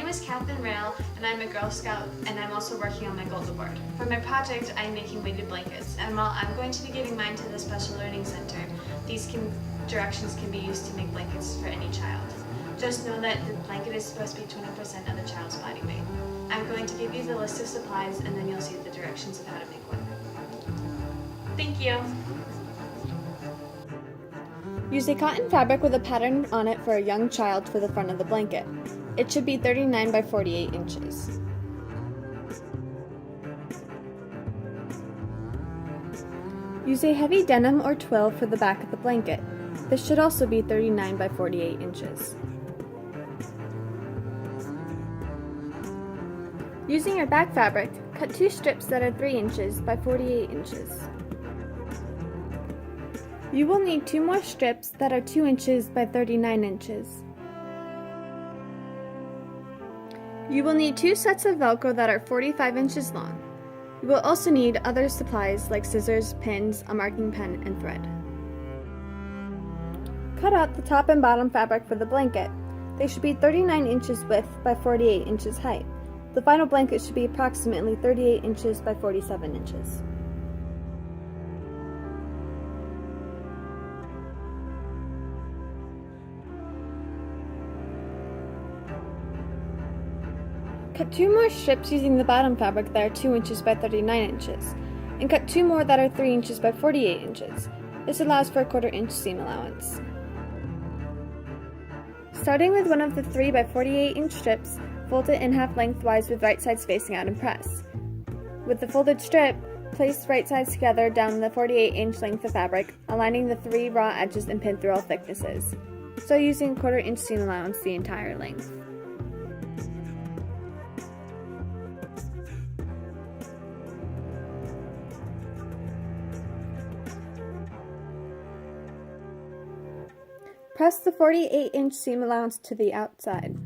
is Roehl, and I'm a Girl Scout, and I'm also working on my Gold Award. For my project, I'm making weighted blankets, and while I'm going to be giving mine to the Special Learning Center, these directions can be used to make blankets for any child. Just know that the blanket is supposed to be 20% of the child's body weight. I'm going to give you the list of supplies, and then you'll see the directions of how to make one. Thank you! Use a cotton fabric with a pattern on it for a young child for the front of the blanket. It should be 39 by 48 inches. Use a heavy denim or twill for the back of the blanket. This should also be 39 by 48 inches. Using your back fabric, cut 2 strips that are 3 inches by 48 inches. You will need 2 more strips that are 2 inches by 39 inches. You will need 2 sets of Velcro that are 45 inches long. You will also need other supplies like scissors, pins, a marking pen, and thread. Cut out the top and bottom fabric for the blanket. They should be 39 inches width by 48 inches height. The final blanket should be approximately 38 inches by 47 inches. Cut 2 more strips using the bottom fabric that are 2 inches by 39 inches, and cut 2 more that are 3 inches by 48 inches. This allows for a 1/4 inch seam allowance. Starting with one of the 3 by 48 inch strips, fold it in half lengthwise with right sides facing out and press. With the folded strip, place right sides together down the 48 inch length of fabric, aligning the 3 raw edges and pin through all thicknesses, so using a 1/4 inch seam allowance the entire length. Press the 48 inch seam allowance to the outside.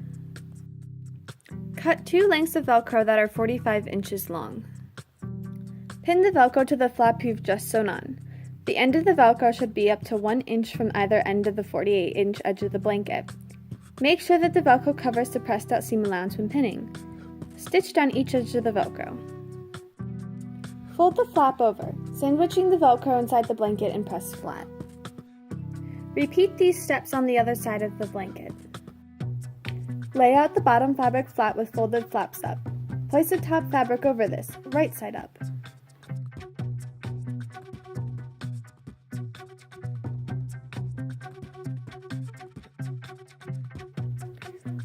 Cut 2 lengths of Velcro that are 45 inches long. Pin the Velcro to the flap you've just sewn on. The end of the Velcro should be up to 1 inch from either end of the 48 inch edge of the blanket. Make sure that the Velcro covers the pressed out seam allowance when pinning. Stitch down each edge of the Velcro. Fold the flap over, sandwiching the Velcro inside the blanket and press flat. Repeat these steps on the other side of the blanket. Lay out the bottom fabric flat with folded flaps up. Place the top fabric over this, right side up.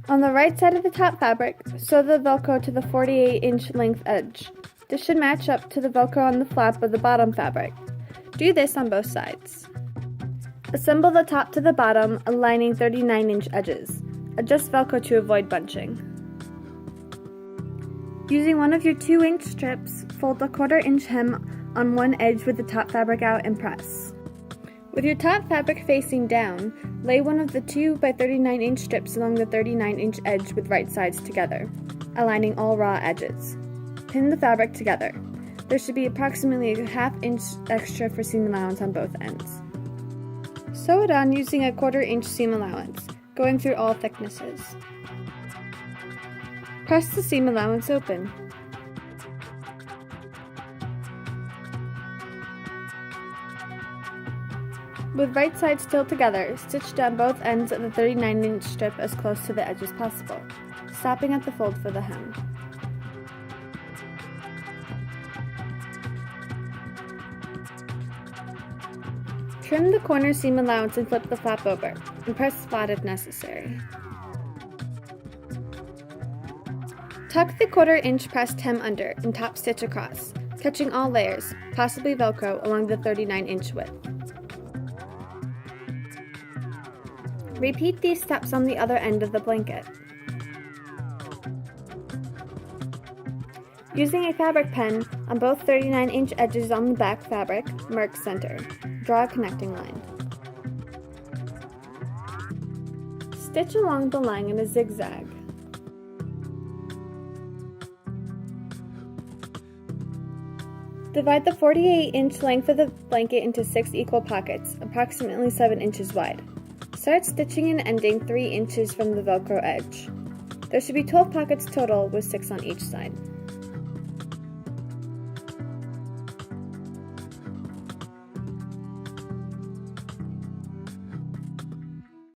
On the right side of the top fabric, sew the Velcro to the 48 inch length edge. This should match up to the Velcro on the flap of the bottom fabric. Do this on both sides. Assemble the top to the bottom, aligning 39 inch edges. Adjust Velcro to avoid bunching. Using one of your 2 inch strips, fold a 1/4 inch hem on one edge with the top fabric out and press. With your top fabric facing down, lay one of the 2 by 39 inch strips along the 39 inch edge with right sides together, aligning all raw edges. Pin the fabric together. There should be approximately a 1/2 inch extra for seam allowance on both ends. Sew it on using a 1/4 inch seam allowance, going through all thicknesses. Press the seam allowance open. With right sides still together, stitch down both ends of the 39 inch strip as close to the edge as possible, stopping at the fold for the hem. Trim the corner seam allowance and flip the flap over, and press flat if necessary. Tuck the 1/4 inch pressed hem under and top stitch across, catching all layers, possibly Velcro, along the 39 inch width. Repeat these steps on the other end of the blanket. Using a fabric pen on both 39 inch edges on the back fabric, mark center. Draw a connecting line. Stitch along the line in a zigzag. Divide the 48 inch length of the blanket into 6 equal pockets, approximately 7 inches wide. Start stitching and ending 3 inches from the Velcro edge. There should be 12 pockets total with 6 on each side.